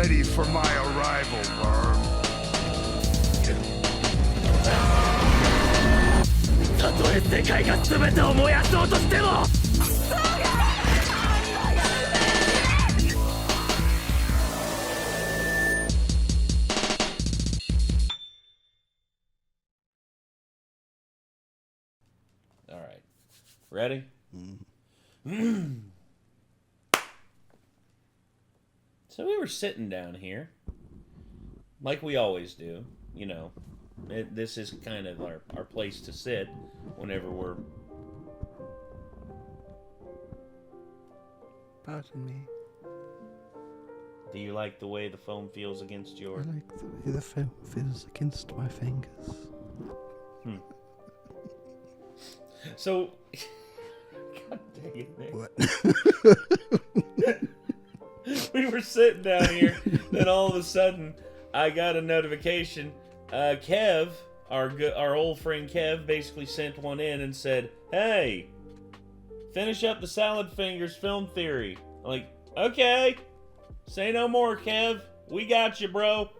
ready for my arrival, worm. たとえ世界が全てを燃やそうとしても All right. Ready? So we were sitting down here, like we always do, you know. This is kind of our place to sit whenever we're... Pardon me. Do you like the way the foam feels against your... I like the way the foam feels against my fingers. So... God dang it, Nick. What? We were sitting down here, then all of a sudden, I got a notification. Kev, our old friend Kev, basically sent one in and said, "Hey, finish up the Salad Fingers film theory." I'm like, okay, say no more, Kev. We got you, bro.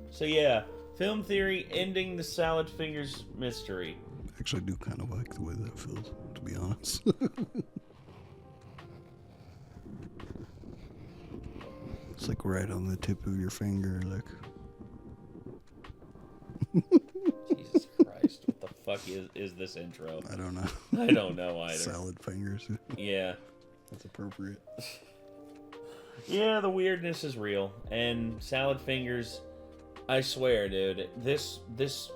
So yeah, film theory ending the Salad Fingers mystery. I actually do kind of like the way that feels, to be honest. It's like right on the tip of your finger, like. Jesus Christ, what the fuck is this intro? I don't know. I don't know either. Salad fingers. Yeah. That's appropriate. Yeah, the weirdness is real. And Salad Fingers, I swear, dude, this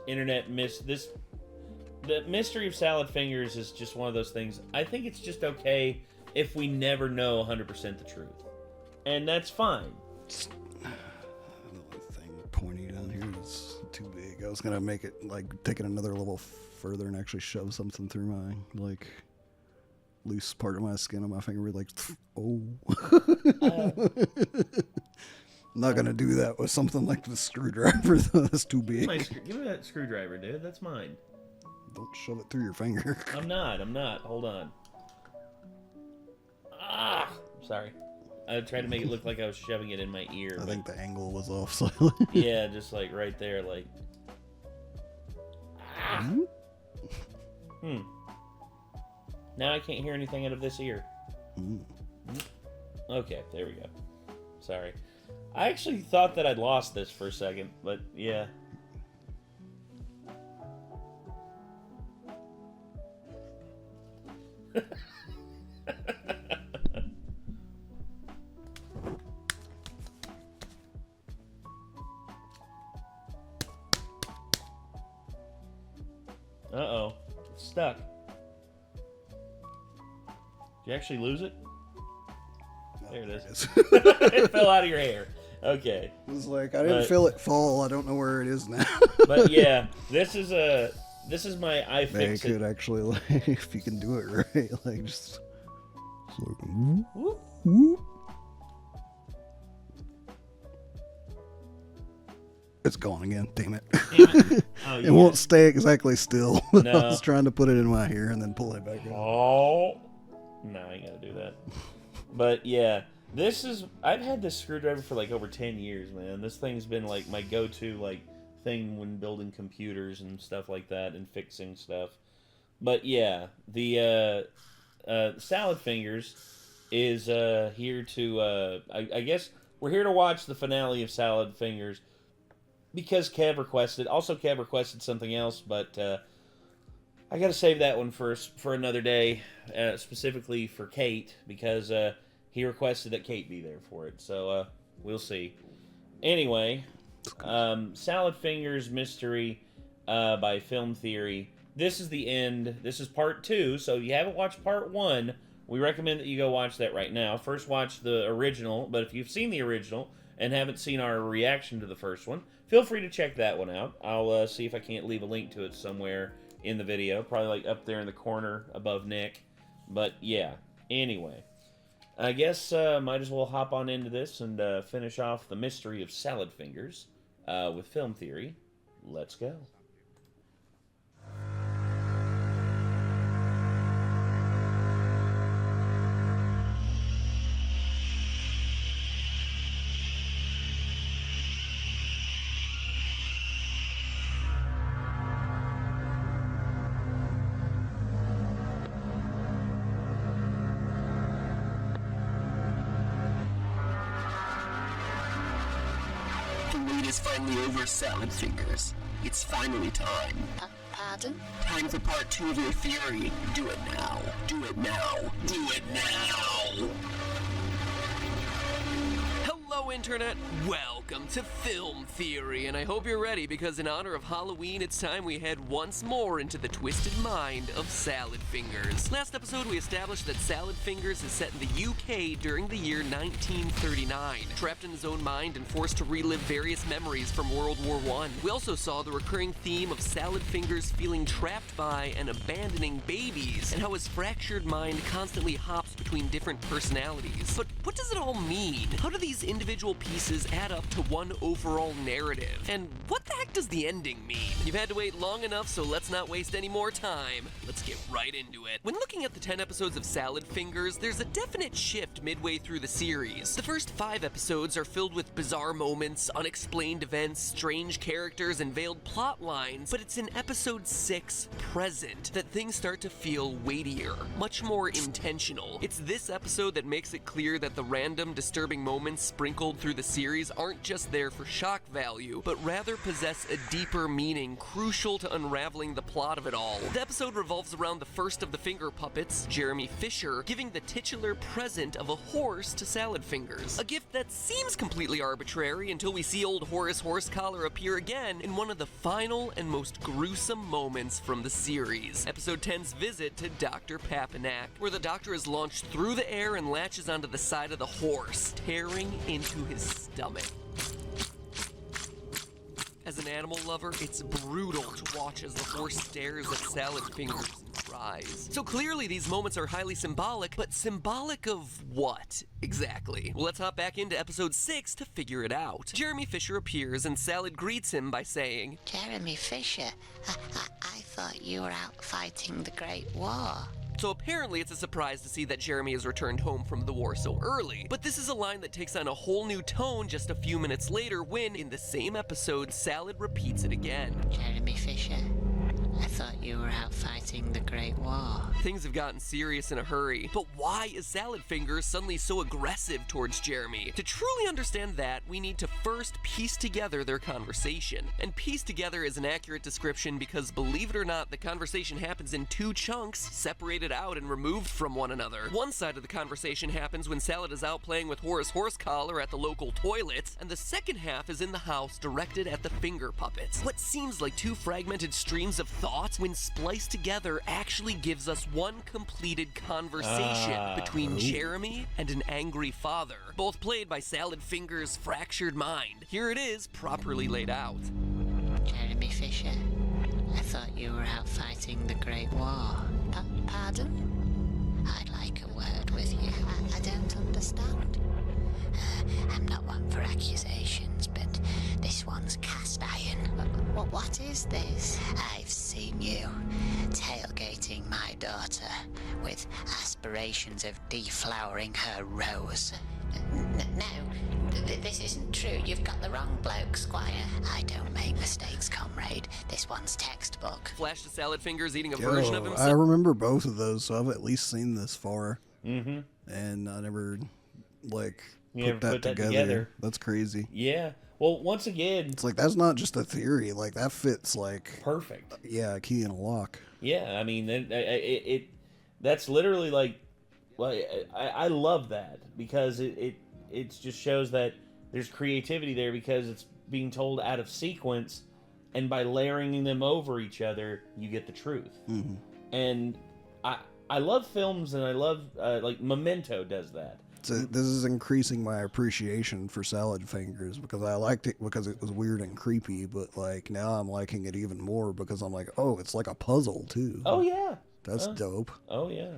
internet the mystery of Salad Fingers is just one of those things. I think it's just okay if we never know 100% the truth. And that's fine. The only thing pointy down here is too big. I was gonna make it like take it another level further and actually shove something through my like loose part of my skin on my finger. With like, oh. I'm not gonna do that with something like the screwdriver. That's too big. Give me that screwdriver, dude. That's mine. Don't shove it through your finger. I'm not. Hold on. Ah! Sorry. I tried to make it look like I was shoving it in my ear. I think the angle was off slightly. Yeah, just like right there, like. Ah. Now I can't hear anything out of this ear. Okay, there we go. Sorry. I actually thought that I'd lost this for a second, but yeah. Uh-oh. It's stuck. Did you actually lose it? There it is. It fell out of your hair. Okay. It was like, I didn't feel it fall. I don't know where it is now. But yeah, this is my iFixit. They could actually, like, if you can do it right, like, just like, whoop, whoop. It's gone again. Damn it. Oh, it won't stay exactly still. No. I was trying to put it in my hair and then pull it back out. Oh. No, I ain't gotta do that. But yeah, I've had this screwdriver for like over 10 years, man. This thing's been like my go-to like thing when building computers and stuff like that and fixing stuff. But yeah, the Salad Fingers is here to, I guess we're here to watch the finale of Salad Fingers because Kev requested. Also, Kev requested something else, but I gotta save that one for another day, specifically for Kate, because he requested that Kate be there for it. So we'll see. Anyway, Salad Fingers Mystery by Film Theory. This is the end. This is part 2. So if you haven't watched part 1, we recommend that you go watch that right now. First watch the original, but if you've seen the original and haven't seen our reaction to the first one, feel free to check that one out. I'll see if I can't leave a link to it somewhere in the video. Probably like up there in the corner above Nick. But yeah, anyway. I guess might as well hop on into this and finish off the mystery of Salad Fingers with Film Theory. Let's go. fighting is finally over, Salad Fingers. It's finally time. Pardon? Time for part 2 of your theory. Do it now. Do it now. Do it now. Hello, Internet. Welcome to Film Theory, and I hope you're ready because in honor of Halloween, it's time we head once more into the twisted mind of Salad Fingers. Last episode, we established that Salad Fingers is set in the UK during the year 1939, trapped in his own mind and forced to relive various memories from World War I. We also saw the recurring theme of Salad Fingers feeling trapped by and abandoning babies, and how his fractured mind constantly hops between different personalities. But what does it all mean? How do these individual pieces add up to one overall narrative? And what the heck does the ending mean? You've had to wait long enough, so let's not waste any more time. Let's get right into it. When looking at the 10 episodes of Salad Fingers, there's a definite shift midway through the series. The first 5 episodes are filled with bizarre moments, unexplained events, strange characters, and veiled plot lines, but it's in episode 6, Present, that things start to feel weightier, much more intentional. It's this episode that makes it clear that the random, disturbing moments sprinkled through the series aren't just there for shock value, but rather possess a deeper meaning crucial to unraveling the plot of it all. The episode revolves around the first of the finger puppets, Jeremy Fisher, giving the titular present of a horse to Salad Fingers. A gift that seems completely arbitrary until we see old Horace Horsecollar appear again in one of the final and most gruesome moments from the series. Episode 10's visit to Dr. Papinak, where the doctor is launched through the air and latches onto the side of the horse, tearing into his stomach. As an animal lover, it's brutal to watch as the horse stares at Salad Fingers and cries. So clearly these moments are highly symbolic, but symbolic of what, exactly? Well, let's hop back into episode 6 to figure it out. Jeremy Fisher appears and Salad greets him by saying, Jeremy Fisher, I thought you were out fighting the Great War. So apparently it's a surprise to see that Jeremy has returned home from the war so early. But this is a line that takes on a whole new tone just a few minutes later when, in the same episode, Salad repeats it again. Jeremy Fisher, I thought you were out fighting the Great War. Things have gotten serious in a hurry. But why is Salad Fingers suddenly so aggressive towards Jeremy? To truly understand that, we need to first piece together their conversation. And piece together is an accurate description because, believe it or not, the conversation happens in 2 chunks, separated out and removed from one another. One side of the conversation happens when Salad is out playing with Horace Horsecollar at the local toilets, and the second half is in the house directed at the finger puppets. What seems like 2 fragmented streams of thought, when spliced together, actually gives us one completed conversation between Jeremy and an angry father, both played by Salad Fingers' fractured mind. Here it is, properly laid out. Jeremy Fisher, I thought you were out fighting the Great War. Pardon? I'd like a word with you. I don't understand. I'm not one for accusations, but this one's cast iron. What is this? I've seen you tailgating my daughter with aspirations of deflowering her rose. No, this isn't true. You've got the wrong bloke, Squire. I don't make mistakes, comrade. This one's textbook. Flash to Salad Fingers eating a version of himself. I remember both of those, so I've at least seen this far. Mm-hmm. And I never, put that together. That's crazy. Yeah. Well, once again, it's like, that's not just a theory. Like, that fits, like... perfect. Yeah, a key in a lock. Yeah, I mean, that's literally, like I love that, because it just shows that there's creativity there, because it's being told out of sequence, and by layering them over each other, you get the truth. Mm-hmm. And I love films, and I love, like, Memento does that. So this is increasing my appreciation for Salad Fingers, because I liked it because it was weird and creepy, but, like, now I'm liking it even more because I'm like, oh, it's like a puzzle, too. Oh, yeah. That's dope. Oh, yeah.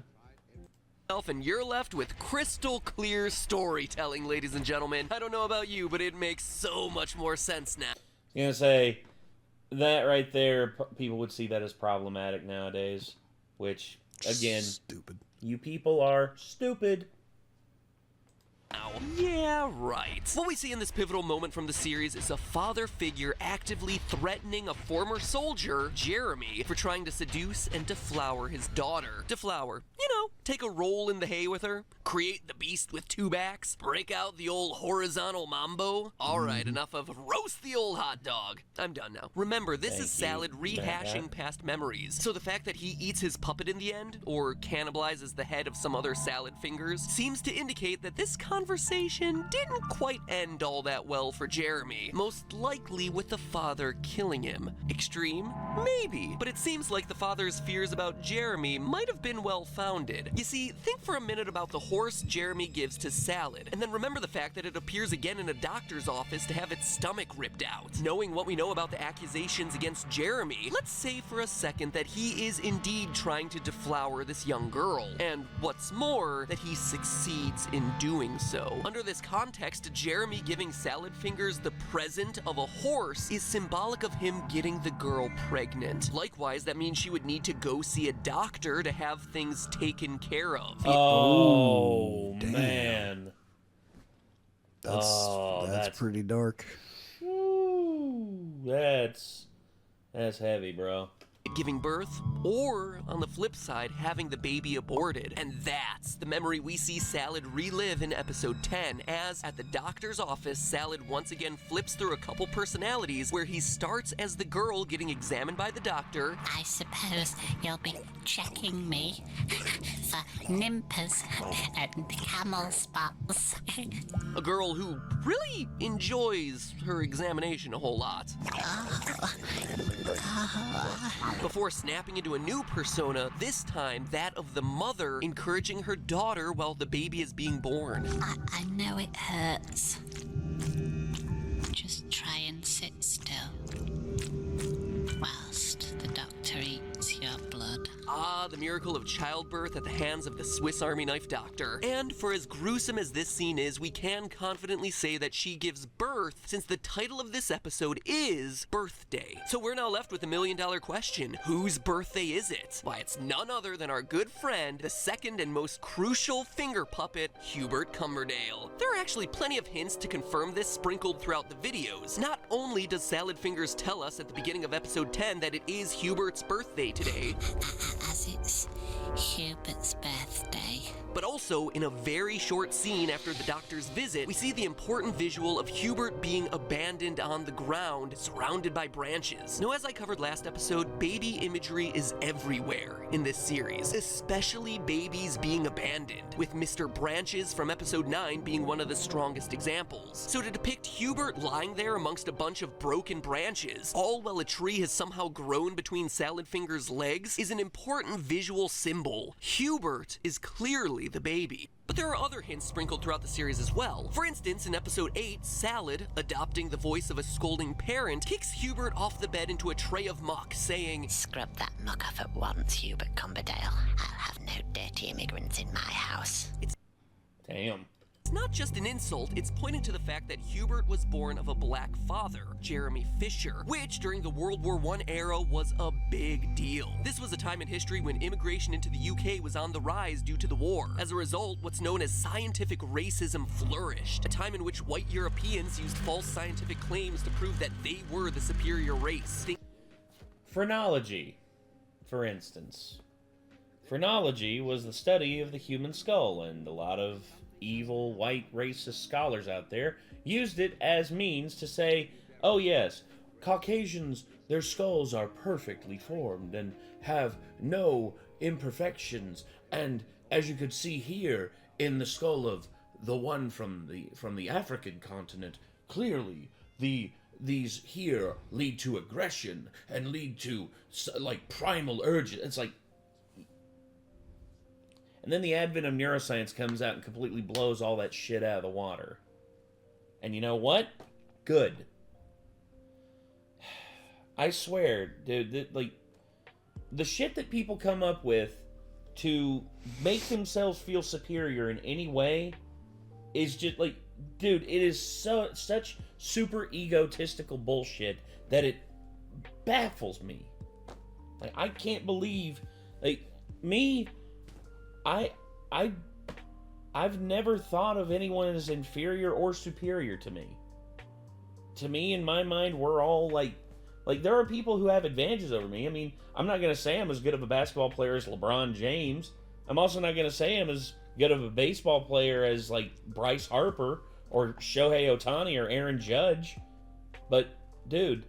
And you're left with crystal clear storytelling, ladies and gentlemen. I don't know about you, but it makes so much more sense now. I'm gonna say that right there, people would see that as problematic nowadays, which, again, stupid. You people are stupid. Yeah, right. What we see in this pivotal moment from the series is a father figure actively threatening a former soldier, Jeremy, for trying to seduce and deflower his daughter. Deflower, Take a roll in the hay with her? Create the beast with 2 backs? Break out the old horizontal mambo? Alright, enough of roast the old hot dog. I'm done now. Remember, this is Salad rehashing past memories. So the fact that he eats his puppet in the end, or cannibalizes the head of some other Salad fingers, seems to indicate that this conversation didn't quite end all that well for Jeremy. Most likely with the father killing him. Extreme? Maybe. But it seems like the father's fears about Jeremy might have been well-founded. You see, think for a minute about the horse Jeremy gives to Salad, and then remember the fact that it appears again in a doctor's office to have its stomach ripped out. Knowing what we know about the accusations against Jeremy, let's say for a second that he is indeed trying to deflower this young girl. And what's more, that he succeeds in doing so. Under this context, Jeremy giving Salad Fingers the present of a horse is symbolic of him getting the girl pregnant. Likewise, that means she would need to go see a doctor to have things taken care of. Oh, damn. man. That's pretty dark. Woo, that's heavy, bro. Giving birth, or on the flip side, having the baby aborted. And that's the memory we see Salad relive in episode 10, as at the doctor's office, Salad once again flips through a couple personalities where he starts as the girl getting examined by the doctor. I suppose you'll be checking me for nimpers and camel spots. A girl who really enjoys her examination a whole lot. Before snapping into a new persona, this time that of the mother encouraging her daughter while the baby is being born. I know it hurts. Just try and sit still whilst the doctor eats your blood. Ah, the miracle of childbirth at the hands of the Swiss Army knife doctor. And for as gruesome as this scene is, we can confidently say that she gives birth, since the title of this episode is Birthday. So we're now left with $1 million question. Whose birthday is it? Why, it's none other than our good friend, the second and most crucial finger puppet, Hubert Cumberdale. There are actually plenty of hints to confirm this sprinkled throughout the videos. Not only does Salad Fingers tell us at the beginning of episode 10 that it is Hubert's birthday today, As it's Hubert's birthday. but also in a very short scene after the doctor's visit, we see the important visual of Hubert being abandoned on the ground, surrounded by branches. Now, as I covered last episode, baby imagery is everywhere in this series, especially babies being abandoned, with Mr. Branches from episode 9 being one of the strongest examples. So to depict Hubert lying there amongst a bunch of broken branches, all while a tree has somehow grown between Salad Finger's legs, is an important visual symbol. Hubert is clearly the baby. But there are other hints sprinkled throughout the series as well. For instance, in episode 8, Salad, adopting the voice of a scolding parent, kicks Hubert off the bed into a tray of muck, saying, Scrub that muck off at once, Hubert Cumberdale. I'll have no dirty immigrants in my house. Damn. It's not just an insult, it's pointing to the fact that Hubert was born of a black father, Jeremy Fisher, which during the World War I era was a big deal. This was a time in history when immigration into the UK was on the rise due to the war. As a result, what's known as scientific racism flourished, a time in which white Europeans used false scientific claims to prove that they were the superior race. Phrenology, for instance. Phrenology was the study of the human skull, and a lot of evil white racist scholars out there used it as means to say, oh yes, Caucasians, their skulls are perfectly formed and have no imperfections, and as you could see here in the skull of the one from the African continent, clearly these here lead to aggression and lead to like primal urges. It's like, and then the advent of neuroscience comes out and completely blows all that shit out of the water. And you know what? Good. I swear, dude, like, the shit that people come up with to make themselves feel superior in any way is just, like, dude, it is such super egotistical bullshit that it baffles me. Like, I can't believe, like, me... I've never thought of anyone as inferior or superior to me. To me, in my mind, we're all like there are people who have advantages over me. I mean, I'm not going to say I'm as good of a basketball player as LeBron James, I'm also not going to say I'm as good of a baseball player as, like, Bryce Harper or Shohei Ohtani or Aaron Judge. But, dude,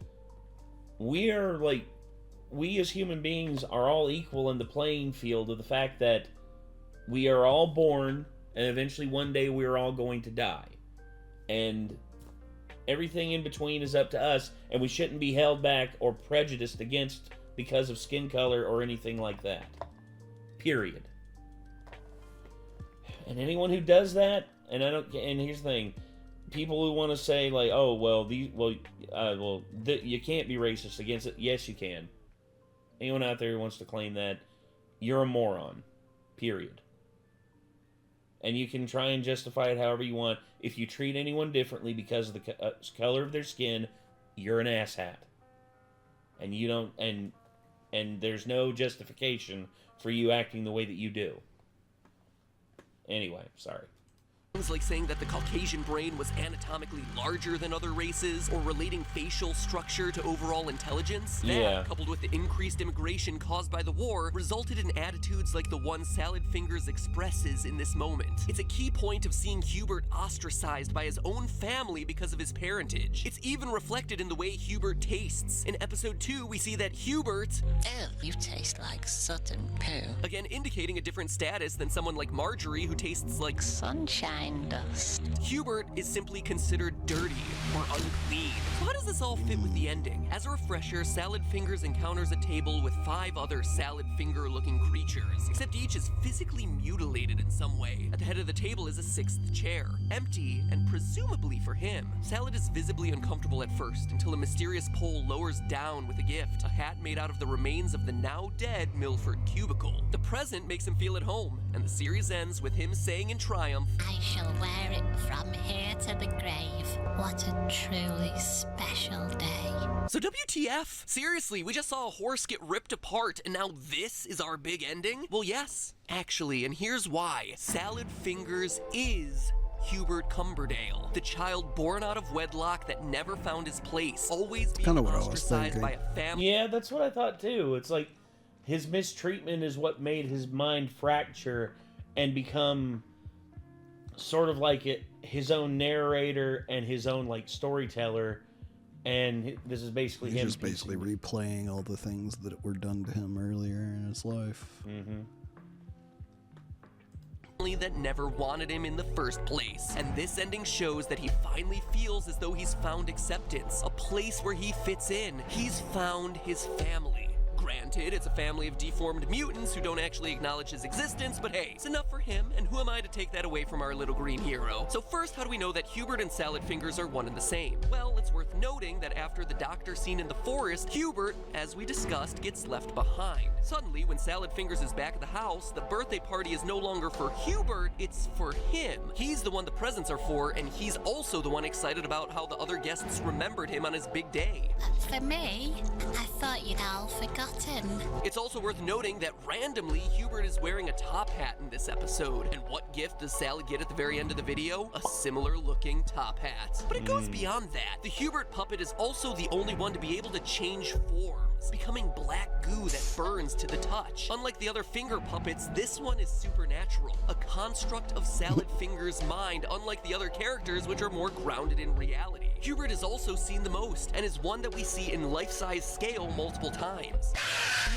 we as human beings are all equal in the playing field of the fact that we are all born, and eventually one day we are all going to die. And everything in between is up to us, and we shouldn't be held back or prejudiced against because of skin color or anything like that. Period. And anyone who does that, and here's the thing, people who want to say like, oh well, you can't be racist against it. Yes, you can. Anyone out there who wants to claim that, you're a moron. Period. And you can try and justify it however you want. If you treat anyone differently because of the color of their skin, you're an asshat. And you don't, and there's no justification for you acting the way that you do. Anyway, sorry. Things like saying that the Caucasian brain was anatomically larger than other races, or relating facial structure to overall intelligence. That, coupled with the increased immigration caused by the war, resulted in attitudes like the one Salad Fingers expresses in this moment. It's a key point of seeing Hubert ostracized by his own family because of his parentage. It's even reflected in the way Hubert tastes. In episode 2, we see that Hubert... Oh, you taste like Sutton poo. Again, indicating a different status than someone like Marjorie, who tastes like sunshine dust. Hubert is simply considered dirty or unclean. So how does this all fit with the ending? As a refresher, Salad Fingers encounters a table with 5 other Salad Finger-looking creatures, except each is physically mutilated in some way. At the head of the table is a 6th chair, empty and presumably for him. Salad is visibly uncomfortable at first, until a mysterious pole lowers down with a gift, a hat made out of the remains of the now dead Milford cubicle. The present makes him feel at home, and the series ends with him saying in triumph, I shall wear it from here to the grave. What a truly special day. So WTF? Seriously, we just saw a horse get ripped apart, and now this is our big ending? Well, yes, actually, and here's why. Salad Fingers is Hubert Cumberdale, the child born out of wedlock that never found his place, always being ostracized by a family. Yeah, that's what I thought too. It's like his mistreatment is what made his mind fracture and become sort of like his own narrator and his own like storyteller, and this is basically him just basically replaying all the things that were done to him earlier in his life. That never wanted him in the first place. And this ending shows that he finally feels as though he's found acceptance, a place where he fits in. He's found his family. Granted, it's a family of deformed mutants who don't actually acknowledge his existence, but hey, it's enough for him, and who am I to take that away from our little green hero? So first, how do we know that Hubert and Salad Fingers are one and the same? Well, it's worth noting that after the doctor scene in the forest, Hubert, as we discussed, gets left behind. Suddenly, when Salad Fingers is back at the house, the birthday party is no longer for Hubert, it's for him. He's the one the presents are for, and he's also the one excited about how the other guests remembered him on his big day. For me? I thought you'd all forgotten. It's also worth noting that randomly, Hubert is wearing a top hat in this episode. And what gift does Salad get at the very end of the video? A similar looking top hat. But it goes beyond that. The Hubert puppet is also the only one to be able to change forms, becoming black goo that burns to the touch. Unlike the other finger puppets, this one is supernatural, a construct of Salad Fingers' mind, unlike the other characters, which are more grounded in reality. Hubert is also seen the most, and is one that we see in life-size scale multiple times,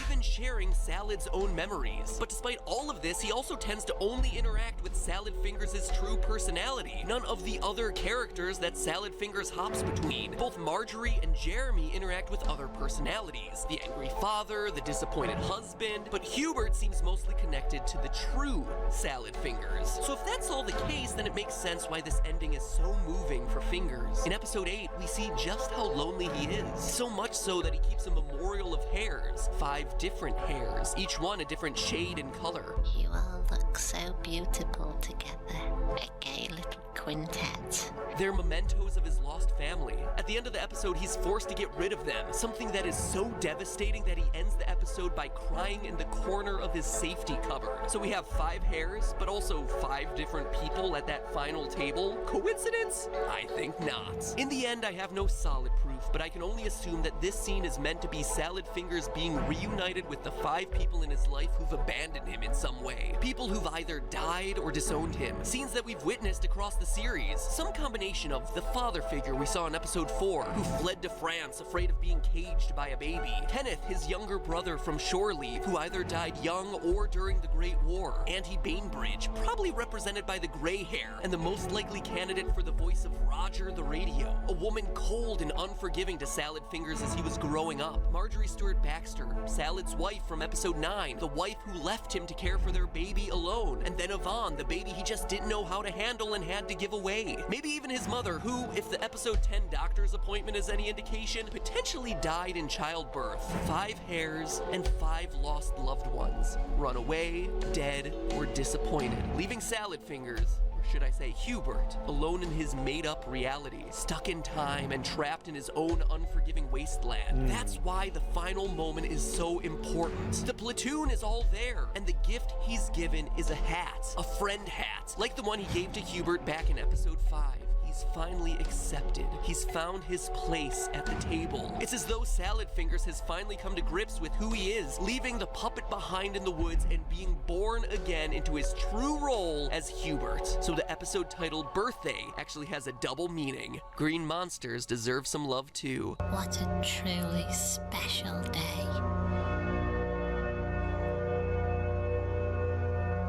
even sharing Salad's own memories. But despite all of this, he also tends to only interact with Salad Fingers' true personality, none of the other characters that Salad Fingers hops between. Both Marjorie and Jeremy interact with other personalities, the angry father, the disappointed husband, but Hubert seems mostly connected to the true Salad Fingers. So if that's all the case, then it makes sense why this ending is so moving for Fingers. In episode 8, we see just how lonely he is, so much so that he keeps a memorial of hairs, 5 different hairs, each one a different shade and color. You all look so beautiful together, a gay little quintet. They're mementos of his lost family. At the end of the episode, he's forced to get rid of them, something that is so devastating that he ends the episode by crying in the corner of his safety cupboard. So we have 5 hairs, but also 5 different people at that final table. Coincidence? I think not. In the end, I have no solid proof, but I can only assume that this scene is meant to be Salad Fingers being reunited with the 5 people in his life who've abandoned him in some way. People who've either died or disowned him. Scenes that we've witnessed across the series. Some combination of the father figure we saw in episode 4, who fled to France afraid of being caged by a baby. Kenneth, his younger brother from shore leave, who either died young or during the Great War. Auntie Bainbridge, probably represented by the gray hair, and the most likely candidate for the voice of Roger the Radio. A woman cold and unforgiving to Salad Fingers as he was growing up. Marjorie Stewart Baxter, Salad's wife from episode 9, the wife who left him to care for their baby alone. And then Yvonne, the baby he just didn't know how to handle and had to give away. Maybe even his mother, who, if the episode 10 doctor's appointment is any indication, potentially died in childbirth. 5 hairs and 5 lost loved ones. Run away, dead, or disappointed. Leaving Salad Fingers, should I say Hubert, alone in his made-up reality, stuck in time and trapped in his own unforgiving wasteland. That's why the final moment is so important. The platoon is all there, and the gift he's given is a hat. A friend hat, like the one he gave to Hubert back in episode 5. He's finally accepted. He's found his place at the table. It's as though Salad Fingers has finally come to grips with who he is, leaving the puppet behind in the woods and being born again into his true role as Hubert. So the episode titled Birthday actually has a double meaning. Green monsters deserve some love too. What a truly special day.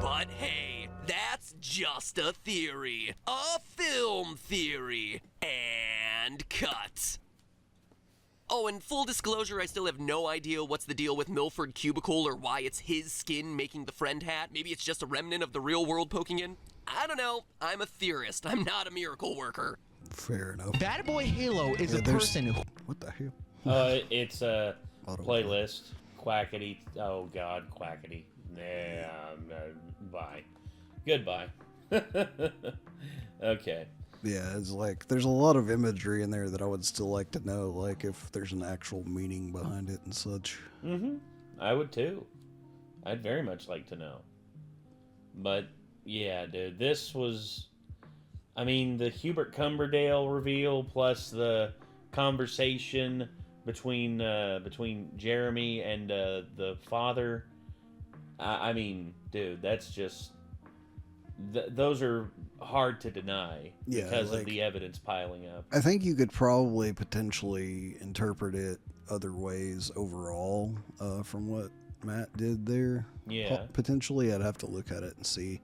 But hey, that's just a theory. A film theory. And cut. Oh, and full disclosure, I still have no idea what's the deal with Milford Cubicle or why it's his skin making the friend hat. Maybe it's just a remnant of the real world poking in. I don't know. I'm a theorist. I'm not a miracle worker. Fair enough. Bad Boy Halo is a person who... What the hell? It's a playlist. Quackity. Oh, God, quackity. Bye. Goodbye. Okay. Yeah, it's like, there's a lot of imagery in there that I would still like to know, like, if there's an actual meaning behind it and such. Mm-hmm. I would, too. I'd very much like to know. But, yeah, dude, this was... I mean, the Hubert Cumberdale reveal plus the conversation between Jeremy and the father... I mean, dude, that's just... those are hard to deny because of the evidence piling up. I think you could probably potentially interpret it other ways overall from what Matt did there. Yeah. Potentially, I'd have to look at it and see.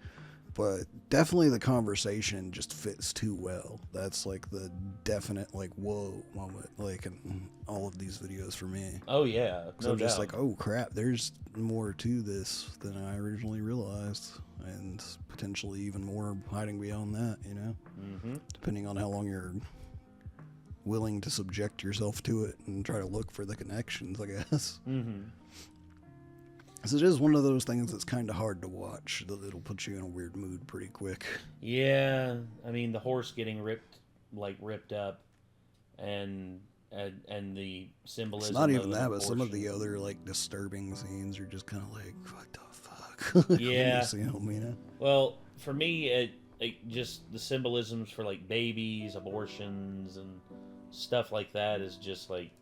But definitely the conversation just fits too well. That's like the definite, like, whoa moment, like, in all of these videos for me. Oh, yeah. So I'm just like, oh, crap, there's more to this than I originally realized. And potentially even more hiding beyond that, you know? Mm-hmm. Depending on how long you're willing to subject yourself to it and try to look for the connections, I guess. Mm-hmm. So it is one of those things that's kind of hard to watch. It'll put you in a weird mood pretty quick. Yeah, I mean, the horse getting ripped up, and the symbolism. It's not even of that, but some of the other, like, disturbing scenes are just kind of like, what the fuck? Yeah. You see them, you know? Well, for me, it just the symbolisms for, like, babies, abortions, and stuff like that is just like,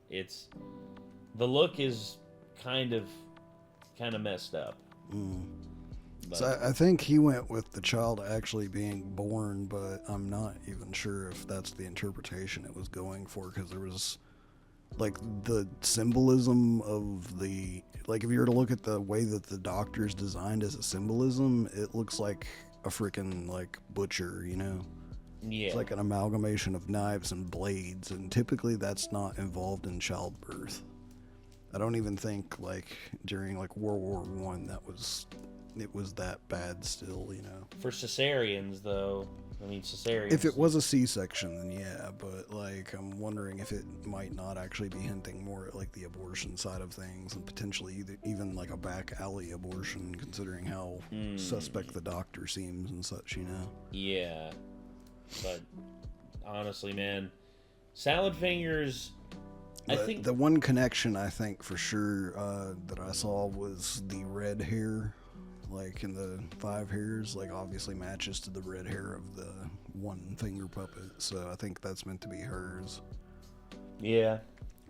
it's the look is kind of messed up. So I think he went with the child actually being born, but I'm not even sure if that's the interpretation it was going for, because there was, like, the symbolism of the, like, if you were to look at the way that the doctor's designed as a symbolism, it looks like a freaking, like, butcher, you know? Yeah. It's like an amalgamation of knives and blades, and typically that's not involved in childbirth. I don't even think, like, during, like, World War I, it was that bad still, you know. For cesareans, though, I mean, cesareans. If it was a C-section, then yeah, but, like, I'm wondering if it might not actually be hinting more at, like, the abortion side of things, and potentially even, like, a back alley abortion, considering how suspect the doctor seems and such, you know. Yeah. But, honestly, man, Salad Fingers... I think the one connection I think for sure that I saw was the red hair, like in the 5 hairs, like obviously matches to the red hair of the one finger puppet. So I think that's meant to be hers. Yeah.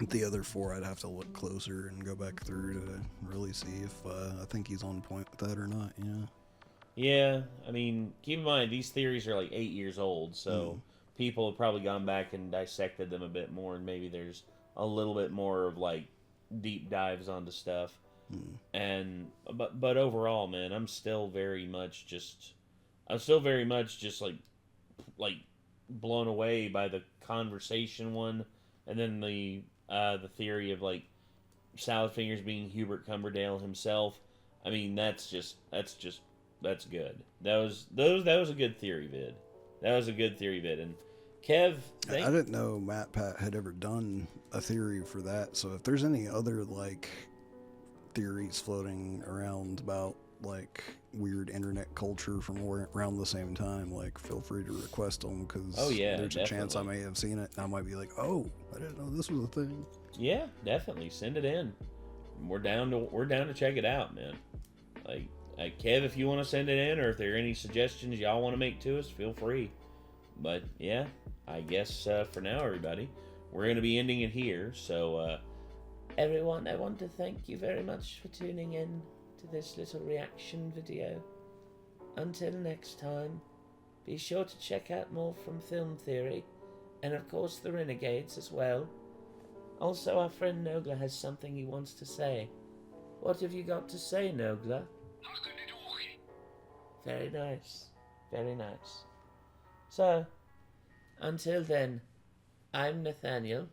The other 4, I'd have to look closer and go back through to really see if I think he's on point with that or not. Yeah. Yeah, I mean, keep in mind these theories are like 8 years old, so people have probably gone back and dissected them a bit more, and maybe there's a little bit more of like deep dives onto stuff. And but overall, man, I'm still very much just like blown away by the conversation one, and then the theory of like Salad Fingers being Hubert Cumberdale himself. I mean, that's good. That was a good theory vid. That was a good theory vid. And Kev, I didn't know Matt Pat had ever done a theory for that. So if there's any other like theories floating around about like weird internet culture from around the same time, like feel free to request them, because there's a chance I may have seen it and I might be like, oh, I didn't know this was a thing. Yeah, definitely send it in. We're down to check it out, man. Like Kev, if you want to send it in, or if there are any suggestions y'all want to make to us, feel free. But yeah, I guess for now, everybody, we're going to be ending it here. So everyone, I want to thank you very much for tuning in to this little reaction video. Until next time, be sure to check out more from Film Theory, and of course the Renegades as well. Also, our friend Nogla has something he wants to say. What have you got to say, Nogla? Very nice. Very nice. So, until then, I'm Nathaniel.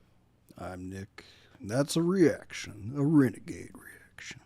I'm Nick. And that's a reaction. A renegade reaction.